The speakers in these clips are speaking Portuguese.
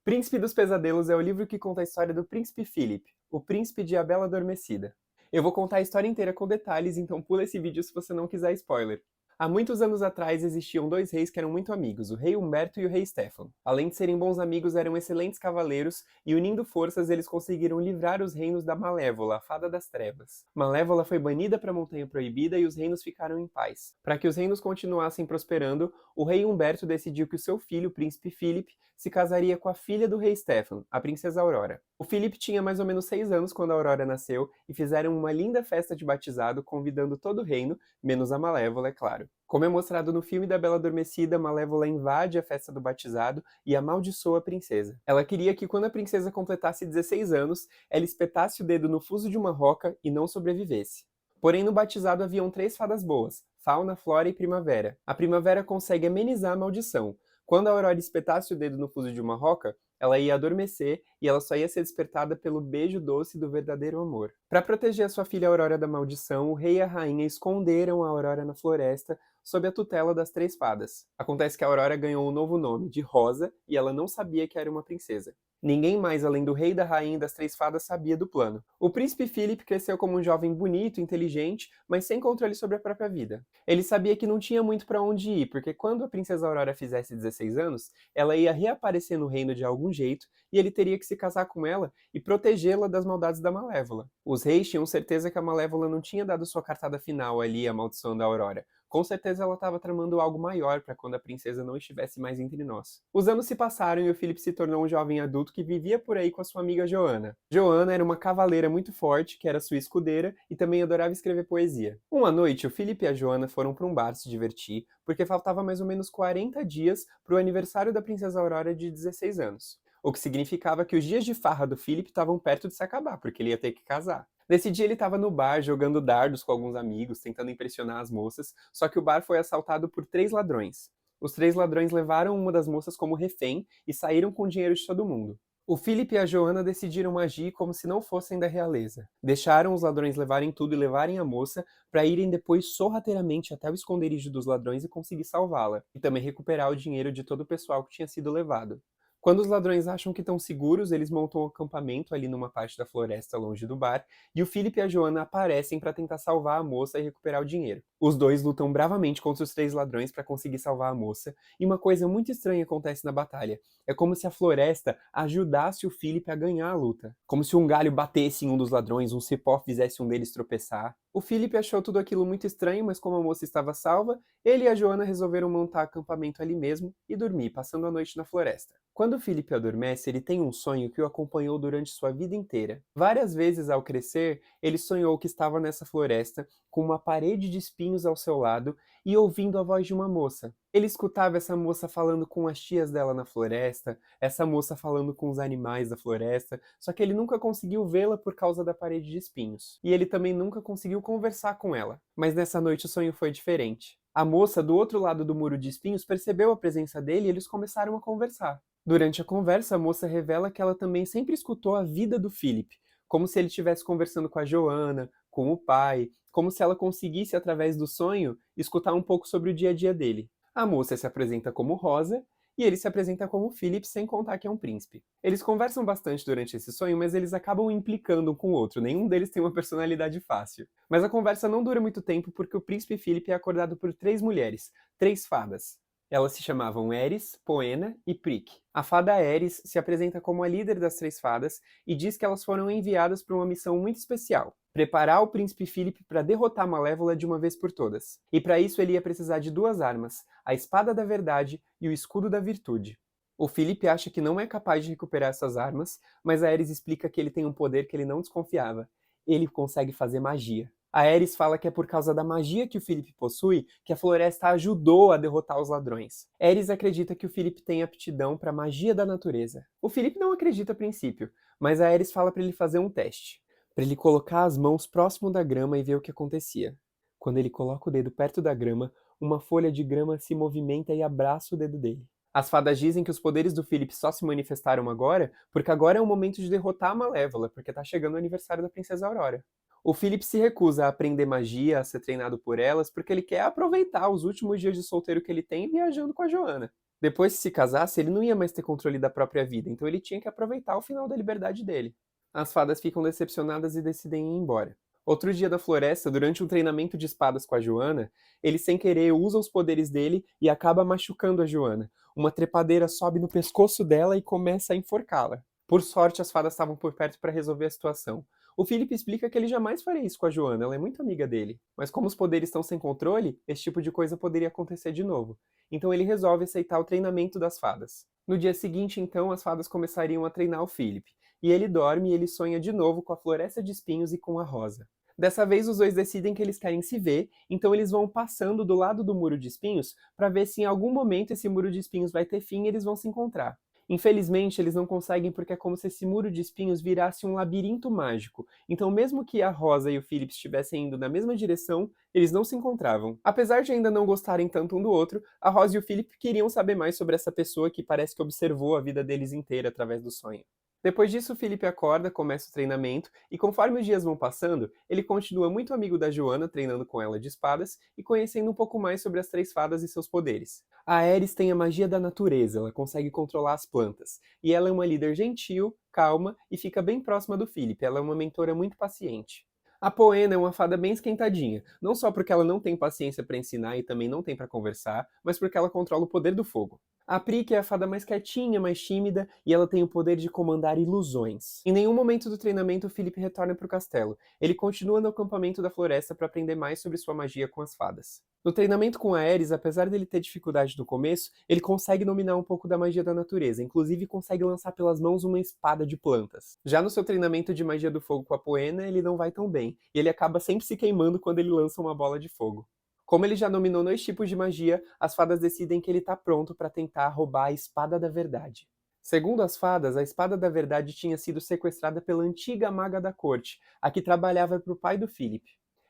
Príncipe dos Pesadelos é o livro que conta a história do Príncipe Philip, o príncipe de A Bela Adormecida. Eu vou contar a história inteira com detalhes, então pula esse vídeo se você não quiser spoiler. Há muitos anos atrás existiam dois reis que eram muito amigos, o rei Humberto e o rei Stefan. Além de serem bons amigos, eram excelentes cavaleiros e, unindo forças, eles conseguiram livrar os reinos da Malévola, a Fada das Trevas. Malévola foi banida para a Montanha Proibida e os reinos ficaram em paz. Para que os reinos continuassem prosperando, o rei Humberto decidiu que o seu filho, o príncipe Philip, se casaria com a filha do rei Stefan, a princesa Aurora. O Philip tinha mais ou menos 6 anos quando a Aurora nasceu e fizeram uma linda festa de batizado, convidando todo o reino, menos a Malévola, é claro. Como é mostrado no filme da Bela Adormecida, Malévola invade a festa do batizado e amaldiçoa a princesa. Ela queria que quando a princesa completasse 16 anos, ela espetasse o dedo no fuso de uma roca e não sobrevivesse. Porém, no batizado haviam três fadas boas, Fauna, Flora e Primavera. A Primavera consegue amenizar a maldição. Quando a Aurora espetasse o dedo no fuso de uma roca, ela ia adormecer e ela só ia ser despertada pelo beijo doce do verdadeiro amor. Para proteger a sua filha Aurora da maldição, o rei e a rainha esconderam a Aurora na floresta sob a tutela das três fadas. Acontece que a Aurora ganhou um novo nome, de Rosa, e ela não sabia que era uma princesa. Ninguém mais além do rei e da rainha e das três fadas sabia do plano. O príncipe Philip cresceu como um jovem bonito, inteligente, mas sem controle sobre a própria vida. Ele sabia que não tinha muito para onde ir, porque quando a princesa Aurora fizesse 16 anos, ela ia reaparecer no reino de algum jeito e ele teria que se casar com ela e protegê-la das maldades da Malévola. Os reis tinham certeza que a Malévola não tinha dado sua cartada final ali, a maldição da Aurora. Com certeza ela estava tramando algo maior para quando a princesa não estivesse mais entre nós. Os anos se passaram e o Philip se tornou um jovem adulto que vivia por aí com a sua amiga Joana. Joana era uma cavaleira muito forte, que era sua escudeira e também adorava escrever poesia. Uma noite, o Philip e a Joana foram para um bar se divertir, porque faltava mais ou menos 40 dias para o aniversário da princesa Aurora de 16 anos. O que significava que os dias de farra do Philip estavam perto de se acabar, porque ele ia ter que casar. Nesse dia ele estava no bar jogando dardos com alguns amigos, tentando impressionar as moças, só que o bar foi assaltado por três ladrões. Os três ladrões levaram uma das moças como refém e saíram com o dinheiro de todo mundo. O Philip e a Joana decidiram agir como se não fossem da realeza. Deixaram os ladrões levarem tudo e levarem a moça para irem depois sorrateiramente até o esconderijo dos ladrões e conseguir salvá-la, e também recuperar o dinheiro de todo o pessoal que tinha sido levado. Quando os ladrões acham que estão seguros, eles montam um acampamento ali numa parte da floresta longe do bar, e o Philip e a Joana aparecem para tentar salvar a moça e recuperar o dinheiro. Os dois lutam bravamente contra os três ladrões para conseguir salvar a moça, e uma coisa muito estranha acontece na batalha. É como se a floresta ajudasse o Philip a ganhar a luta. Como se um galho batesse em um dos ladrões, um cipó fizesse um deles tropeçar. O Philip achou tudo aquilo muito estranho, mas como a moça estava salva, ele e a Joana resolveram montar acampamento ali mesmo e dormir, passando a noite na floresta. Quando Philip adormece, ele tem um sonho que o acompanhou durante sua vida inteira. Várias vezes ao crescer, ele sonhou que estava nessa floresta, com uma parede de espinhos ao seu lado e ouvindo a voz de uma moça. Ele escutava essa moça falando com as tias dela na floresta, essa moça falando com os animais da floresta, só que ele nunca conseguiu vê-la por causa da parede de espinhos. E ele também nunca conseguiu conversar com ela. Mas nessa noite o sonho foi diferente. A moça do outro lado do muro de espinhos percebeu a presença dele e eles começaram a conversar. Durante a conversa, a moça revela que ela também sempre escutou a vida do Philip, como se ele estivesse conversando com a Joana, com o pai, como se ela conseguisse, através do sonho, escutar um pouco sobre o dia a dia dele. A moça se apresenta como Rosa e ele se apresenta como Philip, sem contar que é um príncipe. Eles conversam bastante durante esse sonho, mas eles acabam implicando um com o outro, nenhum deles tem uma personalidade fácil. Mas a conversa não dura muito tempo porque o príncipe Philip é acordado por três mulheres, três fadas. Elas se chamavam Eris, Poena e Prick. A fada Eris se apresenta como a líder das três fadas e diz que elas foram enviadas para uma missão muito especial: preparar o príncipe Philip para derrotar a Malévola de uma vez por todas. E para isso ele ia precisar de duas armas, a Espada da Verdade e o Escudo da Virtude. O Philip acha que não é capaz de recuperar essas armas, mas a Eris explica que ele tem um poder que ele não desconfiava. Ele consegue fazer magia. A Ares fala que é por causa da magia que o Philip possui que a floresta ajudou a derrotar os ladrões. Ares acredita que o Philip tem aptidão para a magia da natureza. O Philip não acredita a princípio, mas a Ares fala para ele fazer um teste. Para ele colocar as mãos próximo da grama e ver o que acontecia. Quando ele coloca o dedo perto da grama, uma folha de grama se movimenta e abraça o dedo dele. As fadas dizem que os poderes do Philip só se manifestaram agora porque agora é o momento de derrotar a Malévola, porque está chegando o aniversário da princesa Aurora. O Philip se recusa a aprender magia, a ser treinado por elas, porque ele quer aproveitar os últimos dias de solteiro que ele tem viajando com a Joana. Depois que se casasse, ele não ia mais ter controle da própria vida, então ele tinha que aproveitar o final da liberdade dele. As fadas ficam decepcionadas e decidem ir embora. Outro dia na floresta, durante um treinamento de espadas com a Joana, ele sem querer usa os poderes dele e acaba machucando a Joana. Uma trepadeira sobe no pescoço dela e começa a enforcá-la. Por sorte, as fadas estavam por perto para resolver a situação. O Philip explica que ele jamais faria isso com a Joana, ela é muito amiga dele. Mas como os poderes estão sem controle, esse tipo de coisa poderia acontecer de novo. Então ele resolve aceitar o treinamento das fadas. No dia seguinte, então, as fadas começariam a treinar o Philip. E ele dorme e ele sonha de novo com a floresta de espinhos e com a Rosa. Dessa vez, os dois decidem que eles querem se ver, então eles vão passando do lado do muro de espinhos para ver se em algum momento esse muro de espinhos vai ter fim e eles vão se encontrar. Infelizmente, eles não conseguem porque é como se esse muro de espinhos virasse um labirinto mágico. Então, mesmo que a Rosa e o Philip estivessem indo na mesma direção, eles não se encontravam. Apesar de ainda não gostarem tanto um do outro, a Rosa e o Philip queriam saber mais sobre essa pessoa que parece que observou a vida deles inteira através do sonho. Depois disso, o Felipe acorda, começa o treinamento, e conforme os dias vão passando, ele continua muito amigo da Joana, treinando com ela de espadas, e conhecendo um pouco mais sobre as três fadas e seus poderes. A Ares tem a magia da natureza, ela consegue controlar as plantas, e ela é uma líder gentil, calma, e fica bem próxima do Felipe, ela é uma mentora muito paciente. A Poena é uma fada bem esquentadinha, não só porque ela não tem paciência para ensinar e também não tem para conversar, mas porque ela controla o poder do fogo. A Prik é a fada mais quietinha, mais tímida, e ela tem o poder de comandar ilusões. Em nenhum momento do treinamento, o Felipe retorna para o castelo. Ele continua no acampamento da floresta para aprender mais sobre sua magia com as fadas. No treinamento com a Ares, apesar dele ter dificuldade no começo, ele consegue dominar um pouco da magia da natureza, inclusive consegue lançar pelas mãos uma espada de plantas. Já no seu treinamento de magia do fogo com a Poena, ele não vai tão bem, e ele acaba sempre se queimando quando ele lança uma bola de fogo. Como ele já dominou 2 tipos de magia, as fadas decidem que ele está pronto para tentar roubar a Espada da Verdade. Segundo as fadas, a Espada da Verdade tinha sido sequestrada pela antiga maga da corte, a que trabalhava para o pai do Philip.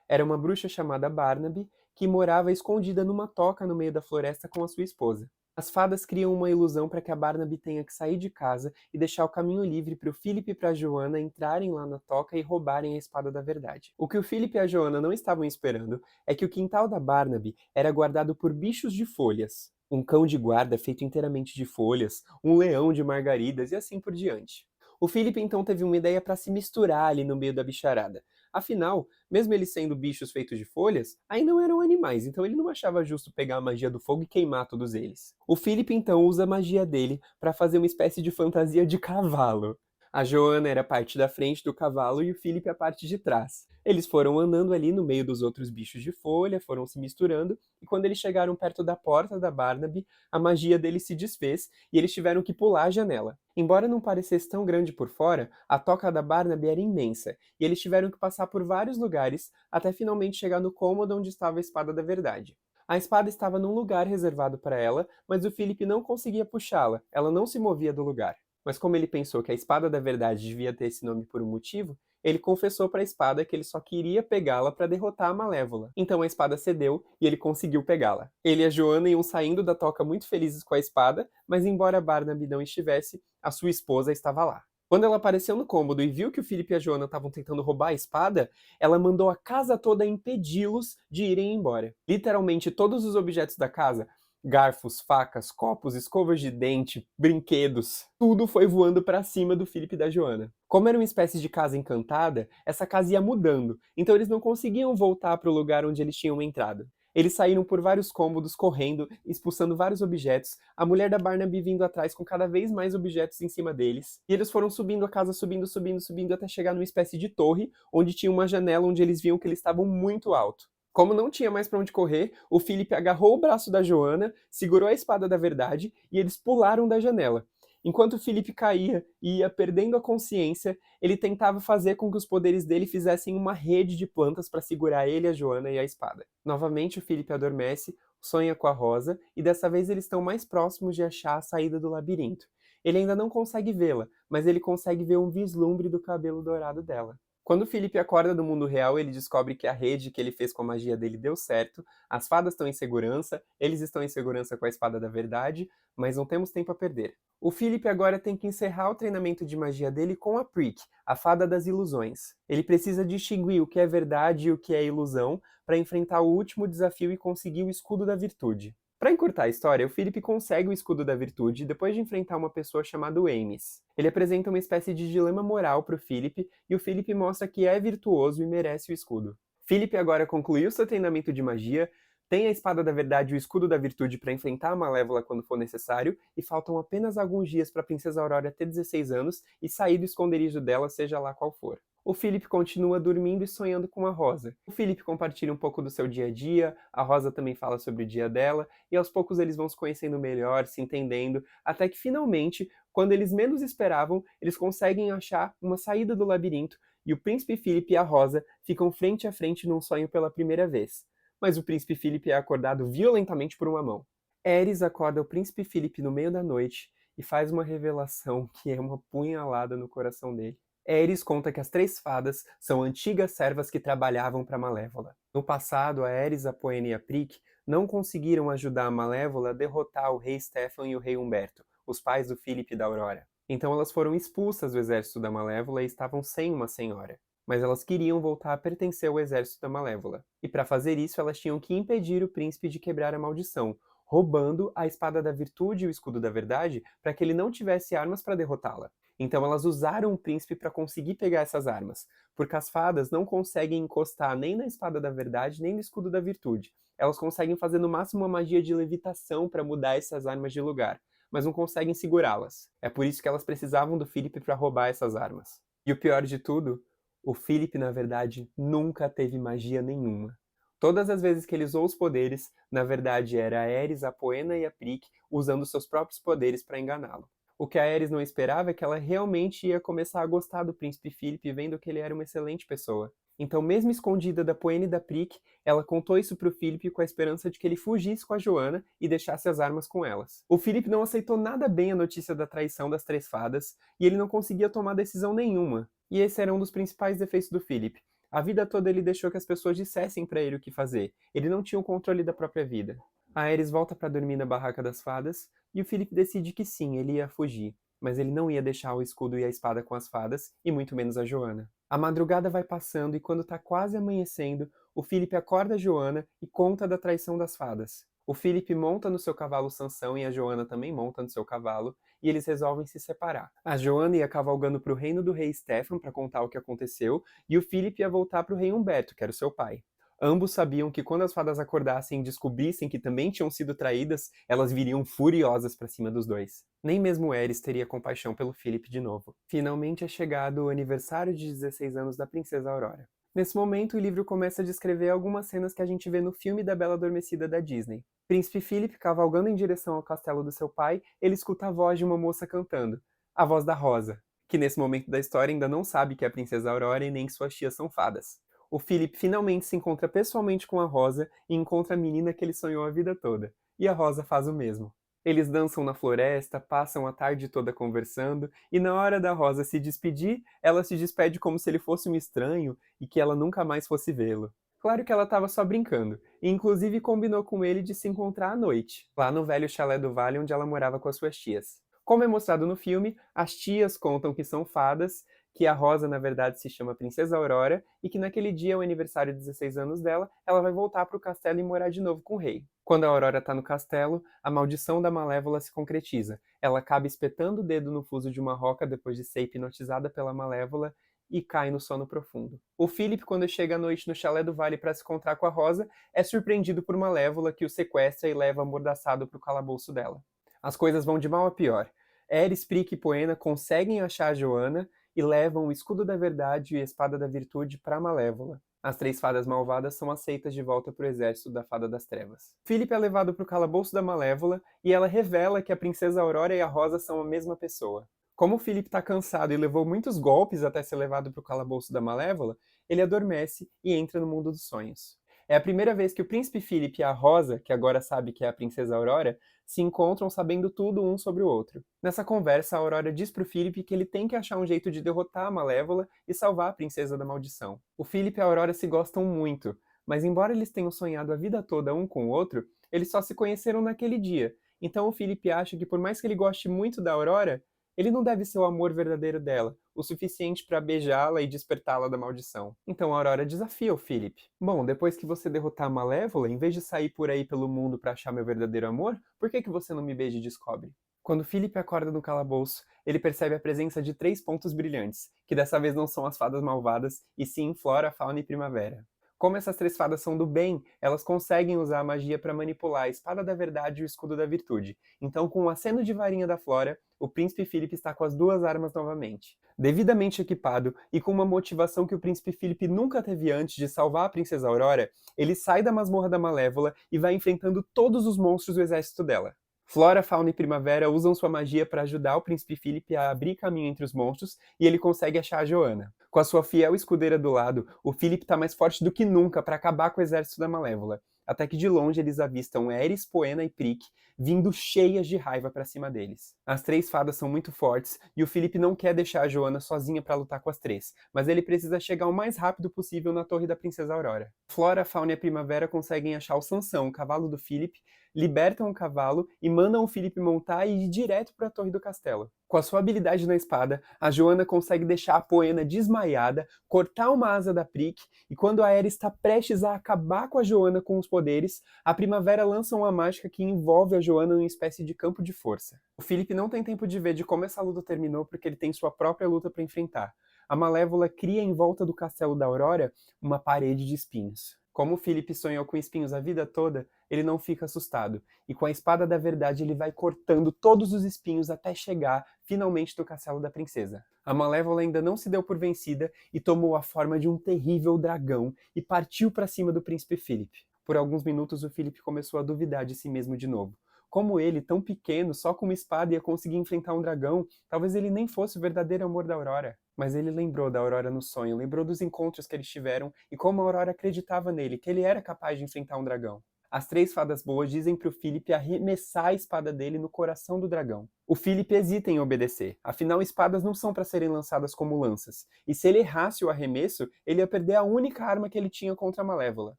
Era uma bruxa chamada Barnaby, que morava escondida numa toca no meio da floresta com a sua esposa. As fadas criam uma ilusão para que a Barnaby tenha que sair de casa e deixar o caminho livre para o Philip e para a Joana entrarem lá na toca e roubarem a Espada da Verdade. O que o Philip e a Joana não estavam esperando é que o quintal da Barnaby era guardado por bichos de folhas. Um cão de guarda feito inteiramente de folhas, um leão de margaridas e assim por diante. O Philip então teve uma ideia para se misturar ali no meio da bicharada. Afinal, mesmo eles sendo bichos feitos de folhas, ainda não eram animais, então ele não achava justo pegar a magia do fogo e queimar todos eles. O Philip então usa a magia dele para fazer uma espécie de fantasia de cavalo. A Joana era a parte da frente do cavalo e o Philip a parte de trás. Eles foram andando ali no meio dos outros bichos de folha, foram se misturando, e quando eles chegaram perto da porta da Barnaby, a magia deles se desfez e eles tiveram que pular a janela. Embora não parecesse tão grande por fora, a toca da Barnaby era imensa, e eles tiveram que passar por vários lugares até finalmente chegar no cômodo onde estava a Espada da Verdade. A espada estava num lugar reservado para ela, mas o Philip não conseguia puxá-la, ela não se movia do lugar. Mas como ele pensou que a Espada da Verdade devia ter esse nome por um motivo, ele confessou para a espada que ele só queria pegá-la para derrotar a Malévola. Então a espada cedeu e ele conseguiu pegá-la. Ele e a Joana iam saindo da toca muito felizes com a espada, mas embora Barnaby não estivesse, a sua esposa estava lá. Quando ela apareceu no cômodo e viu que o Philip e a Joana estavam tentando roubar a espada, ela mandou a casa toda impedi-los de irem embora. Literalmente todos os objetos da casa, garfos, facas, copos, escovas de dente, brinquedos, tudo foi voando para cima do Philip e da Joana. Como era uma espécie de casa encantada, essa casa ia mudando, então eles não conseguiam voltar para o lugar onde eles tinham entrado. Eles saíram por vários cômodos, correndo, expulsando vários objetos, a mulher da Barnaby vindo atrás com cada vez mais objetos em cima deles, e eles foram subindo a casa, subindo, subindo, subindo, até chegar numa espécie de torre, onde tinha uma janela onde eles viam que eles estavam muito alto. Como não tinha mais para onde correr, o Philip agarrou o braço da Joana, segurou a Espada da Verdade e eles pularam da janela. Enquanto o Philip caía e ia perdendo a consciência, ele tentava fazer com que os poderes dele fizessem uma rede de plantas para segurar ele, a Joana e a espada. Novamente o Philip adormece, sonha com a Rosa e dessa vez eles estão mais próximos de achar a saída do labirinto. Ele ainda não consegue vê-la, mas ele consegue ver um vislumbre do cabelo dourado dela. Quando o Philip acorda do mundo real, ele descobre que a rede que ele fez com a magia dele deu certo, as fadas estão em segurança, eles estão em segurança com a Espada da Verdade, mas não temos tempo a perder. O Philip agora tem que encerrar o treinamento de magia dele com a Prik, a Fada das Ilusões. Ele precisa distinguir o que é verdade e o que é ilusão para enfrentar o último desafio e conseguir o Escudo da Virtude. Para encurtar a história, o Philip consegue o escudo da virtude depois de enfrentar uma pessoa chamada Ames. Ele apresenta uma espécie de dilema moral para o Philip e o Philip mostra que é virtuoso e merece o escudo. Philip agora concluiu seu treinamento de magia, tem a espada da verdade e o escudo da virtude para enfrentar a Malévola quando for necessário, e faltam apenas alguns dias para a Princesa Aurora ter 16 anos e sair do esconderijo dela, seja lá qual for. O Philip continua dormindo e sonhando com a Rosa. O Philip compartilha um pouco do seu dia a dia, a Rosa também fala sobre o dia dela, e aos poucos eles vão se conhecendo melhor, se entendendo, até que finalmente, quando eles menos esperavam, eles conseguem achar uma saída do labirinto, e o Príncipe Philip e a Rosa ficam frente a frente num sonho pela primeira vez. Mas o Príncipe Philip é acordado violentamente por uma mão. Ares acorda o Príncipe Philip no meio da noite e faz uma revelação que é uma punhalada no coração dele. Ares conta que as três fadas são antigas servas que trabalhavam para a Malévola. No passado, a Ares, a Poena e a Prick não conseguiram ajudar a Malévola a derrotar o rei Stefan e o rei Humberto, os pais do Philip e da Aurora. Então elas foram expulsas do exército da Malévola e estavam sem uma senhora. Mas elas queriam voltar a pertencer ao exército da Malévola. E para fazer isso, elas tinham que impedir o príncipe de quebrar a maldição, roubando a espada da virtude e o escudo da verdade para que ele não tivesse armas para derrotá-la. Então elas usaram o príncipe para conseguir pegar essas armas, porque as fadas não conseguem encostar nem na espada da verdade nem no escudo da virtude. Elas conseguem fazer no máximo uma magia de levitação para mudar essas armas de lugar, mas não conseguem segurá-las. É por isso que elas precisavam do Philip para roubar essas armas. E o pior de tudo, o Philip, na verdade, nunca teve magia nenhuma. Todas as vezes que ele usou os poderes, na verdade era a Ares, a Poena e a Prick usando seus próprios poderes para enganá-lo. O que a Ares não esperava é que ela realmente ia começar a gostar do Príncipe Philip, vendo que ele era uma excelente pessoa. Então, mesmo escondida da Poena e da Prick, ela contou isso para o Philip com a esperança de que ele fugisse com a Joana e deixasse as armas com elas. O Philip não aceitou nada bem a notícia da traição das três fadas, e ele não conseguia tomar decisão nenhuma. E esse era um dos principais defeitos do Philip. A vida toda ele deixou que as pessoas dissessem para ele o que fazer. Ele não tinha o controle da própria vida. A Ares volta para dormir na barraca das fadas, e o Philip decide que sim, ele ia fugir. Mas ele não ia deixar o escudo e a espada com as fadas, e muito menos a Joana. A madrugada vai passando e quando tá quase amanhecendo, o Philip acorda a Joana e conta da traição das fadas. O Philip monta no seu cavalo Sansão e a Joana também monta no seu cavalo, e eles resolvem se separar. A Joana ia cavalgando para o reino do rei Stefan para contar o que aconteceu, e o Philip ia voltar para o rei Humberto, que era o seu pai. Ambos sabiam que quando as fadas acordassem e descobrissem que também tinham sido traídas, elas viriam furiosas para cima dos dois. Nem mesmo Ares teria compaixão pelo Philip de novo. Finalmente é chegado o aniversário de 16 anos da Princesa Aurora. Nesse momento, o livro começa a descrever algumas cenas que a gente vê no filme da Bela Adormecida da Disney. Príncipe Philip, cavalgando em direção ao castelo do seu pai, ele escuta a voz de uma moça cantando, a voz da Rosa, que nesse momento da história ainda não sabe que é a Princesa Aurora e nem que suas tias são fadas. O Philip finalmente se encontra pessoalmente com a Rosa e encontra a menina que ele sonhou a vida toda. E a Rosa faz o mesmo. Eles dançam na floresta, passam a tarde toda conversando, e na hora da Rosa se despedir, ela se despede como se ele fosse um estranho e que ela nunca mais fosse vê-lo. Claro que ela estava só brincando, e inclusive combinou com ele de se encontrar à noite, lá no velho chalé do vale onde ela morava com as suas tias. Como é mostrado no filme, as tias contam que são fadas, que a Rosa na verdade se chama Princesa Aurora e que naquele dia, o aniversário de 16 anos dela, ela vai voltar para o castelo e morar de novo com o rei. Quando a Aurora está no castelo, a maldição da Malévola se concretiza. Ela acaba espetando o dedo no fuso de uma roca depois de ser hipnotizada pela Malévola e cai no sono profundo. O Philip, quando chega à noite no chalé do vale para se encontrar com a Rosa, é surpreendido por Malévola que o sequestra e leva amordaçado para o calabouço dela. As coisas vão de mal a pior. Ares, Prick e Poena conseguem achar a Joana e levam o escudo da verdade e a espada da virtude para Malévola. As três fadas malvadas são aceitas de volta para o exército da Fada das Trevas. Philip é levado para o calabouço da Malévola e ela revela que a Princesa Aurora e a Rosa são a mesma pessoa. Como o Philip está cansado e levou muitos golpes até ser levado para o calabouço da Malévola, ele adormece e entra no mundo dos sonhos. É a primeira vez que o príncipe Philip e a Rosa, que agora sabe que é a princesa Aurora, se encontram sabendo tudo um sobre o outro. Nessa conversa, a Aurora diz pro Philip que ele tem que achar um jeito de derrotar a Malévola e salvar a princesa da maldição. O Philip e a Aurora se gostam muito, mas embora eles tenham sonhado a vida toda um com o outro, eles só se conheceram naquele dia. Então o Philip acha que por mais que ele goste muito da Aurora, Ele não deve ser o amor verdadeiro dela, o suficiente para beijá-la e despertá-la da maldição. Então a Aurora desafia o Philip. Bom, depois que você derrotar a Malévola, em vez de sair por aí pelo mundo para achar meu verdadeiro amor, por que você não me beija e descobre? Quando Philip acorda no calabouço, ele percebe a presença de 3 pontos brilhantes, que dessa vez não são as fadas malvadas, e sim Flora, Fauna e Primavera. Como essas 3 fadas são do bem, elas conseguem usar a magia para manipular a Espada da Verdade e o Escudo da Virtude. Então, com o aceno de varinha da Flora, o Príncipe Philip está com as 2 armas novamente. Devidamente equipado e com uma motivação que o Príncipe Philip nunca teve antes de salvar a Princesa Aurora, ele sai da masmorra da Malévola e vai enfrentando todos os monstros do exército dela. Flora, Fauna e Primavera usam sua magia para ajudar o Príncipe Philip a abrir caminho entre os monstros e ele consegue achar a Joana. Com a sua fiel escudeira do lado, o Philip está mais forte do que nunca para acabar com o exército da Malévola, até que de longe eles avistam Eris, Poena e Prick vindo cheias de raiva para cima deles. As 3 fadas são muito fortes e o Philip não quer deixar a Joana sozinha para lutar com as 3, mas ele precisa chegar o mais rápido possível na torre da Princesa Aurora. Flora, Fauna e a Primavera conseguem achar o Sansão, o cavalo do Philip, libertam o cavalo e mandam o Philip montar e ir direto para a torre do castelo. Com a sua habilidade na espada, a Joana consegue deixar a Poena desmaiada, cortar uma asa da Prick, e quando a Ares está prestes a acabar com a Joana com os poderes, a Primavera lança uma mágica que envolve a Joana em uma espécie de campo de força. O Philip não tem tempo de ver de como essa luta terminou porque ele tem sua própria luta para enfrentar. A Malévola cria em volta do castelo da Aurora uma parede de espinhos. Como o Philip sonhou com espinhos a vida toda, ele não fica assustado, e com a Espada da Verdade ele vai cortando todos os espinhos até chegar, finalmente, do castelo da princesa. A Malévola ainda não se deu por vencida e tomou a forma de um terrível dragão e partiu para cima do príncipe Philip. Por alguns minutos o Philip começou a duvidar de si mesmo de novo. Como ele, tão pequeno, só com uma espada ia conseguir enfrentar um dragão, talvez ele nem fosse o verdadeiro amor da Aurora. Mas ele lembrou da Aurora no sonho, lembrou dos encontros que eles tiveram e como a Aurora acreditava nele, que ele era capaz de enfrentar um dragão. As 3 fadas boas dizem para o Philip arremessar a espada dele no coração do dragão. O Philip hesita em obedecer, afinal espadas não são para serem lançadas como lanças, e se ele errasse o arremesso, ele ia perder a única arma que ele tinha contra a Malévola.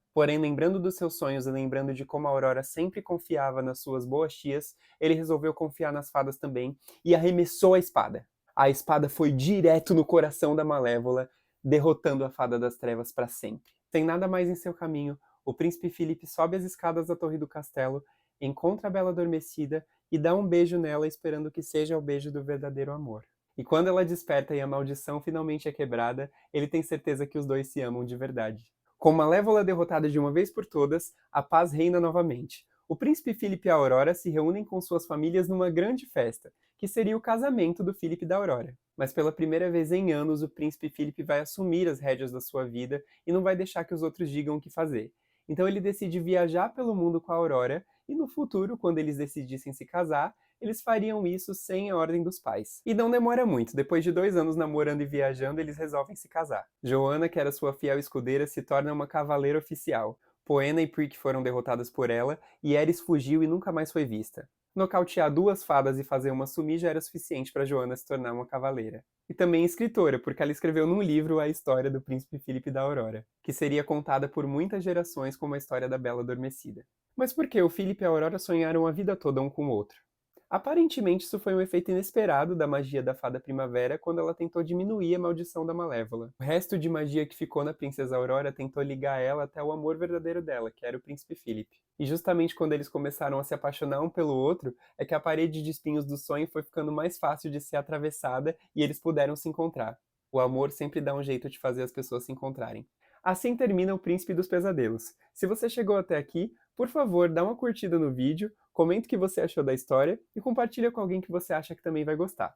Porém, lembrando dos seus sonhos e lembrando de como a Aurora sempre confiava nas suas boas tias, ele resolveu confiar nas fadas também e arremessou a espada. A espada foi direto no coração da Malévola, derrotando a Fada das Trevas para sempre. Sem nada mais em seu caminho, o príncipe Philip sobe as escadas da torre do castelo, encontra a Bela Adormecida e dá um beijo nela esperando que seja o beijo do verdadeiro amor. E quando ela desperta e a maldição finalmente é quebrada, ele tem certeza que os dois se amam de verdade. Com Malévola derrotada de uma vez por todas, a paz reina novamente. O príncipe Philip e a Aurora se reúnem com suas famílias numa grande festa, que seria o casamento do Philip e da Aurora. Mas pela primeira vez em anos, o príncipe Philip vai assumir as rédeas da sua vida e não vai deixar que os outros digam o que fazer. Então ele decide viajar pelo mundo com a Aurora, e no futuro, quando eles decidissem se casar, eles fariam isso sem a ordem dos pais. E não demora muito, depois de 2 anos namorando e viajando, eles resolvem se casar. Joana, que era sua fiel escudeira, se torna uma cavaleira oficial. Poena e Prick foram derrotadas por ela, e Eris fugiu e nunca mais foi vista. Nocautear 2 fadas e fazer uma sumir já era suficiente para Joana se tornar uma cavaleira. E também escritora, porque ela escreveu num livro a história do príncipe Philip e da Aurora, que seria contada por muitas gerações como a história da Bela Adormecida. Mas por que o Philip e a Aurora sonharam a vida toda um com o outro? Aparentemente isso foi um efeito inesperado da magia da Fada Primavera quando ela tentou diminuir a maldição da Malévola. O resto de magia que ficou na Princesa Aurora tentou ligar ela até o amor verdadeiro dela, que era o Príncipe Philip. E justamente quando eles começaram a se apaixonar um pelo outro, é que a parede de espinhos do sonho foi ficando mais fácil de ser atravessada e eles puderam se encontrar. O amor sempre dá um jeito de fazer as pessoas se encontrarem. Assim termina o Príncipe dos Pesadelos. Se você chegou até aqui, por favor, dá uma curtida no vídeo, comenta o que você achou da história e compartilha com alguém que você acha que também vai gostar.